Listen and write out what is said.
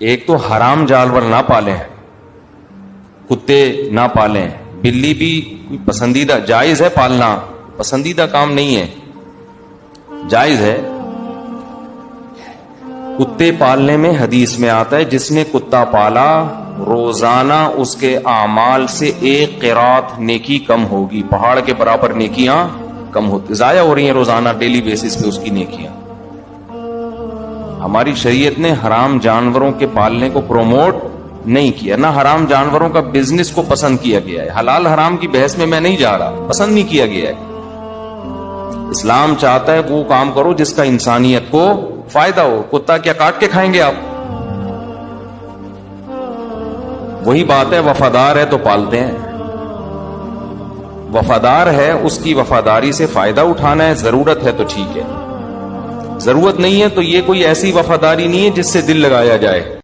ایک تو حرام جانور نہ پالیں، کتے نہ پالیں، بلی بھی کوئی پسندیدہ، جائز ہے پالنا، پسندیدہ کام نہیں ہے، جائز ہے۔ کتے پالنے میں حدیث میں آتا ہے جس نے کتا پالا روزانہ اس کے اعمال سے ایک قرات نیکی کم ہوگی، پہاڑ کے برابر نیکیاں کم ہوتی، ضائع ہو رہی ہیں روزانہ ڈیلی بیسس پہ اس کی نیکیاں۔ ہماری شریعت نے حرام جانوروں کے پالنے کو پروموٹ نہیں کیا، نہ حرام جانوروں کا بزنس کو پسند کیا گیا ہے۔ حلال حرام کی بحث میں نہیں جا رہا، پسند نہیں کیا گیا ہے۔ اسلام چاہتا ہے وہ کام کرو جس کا انسانیت کو فائدہ ہو۔ کتا کیا کاٹ کے کھائیں گے آپ؟ وہی بات ہے، وفادار ہے تو پالتے ہیں، وفادار ہے اس کی وفاداری سے فائدہ اٹھانا ہے، ضرورت ہے تو ٹھیک ہے، ضرورت نہیں ہے تو یہ کوئی ایسی وفاداری نہیں ہے جس سے دل لگایا جائے۔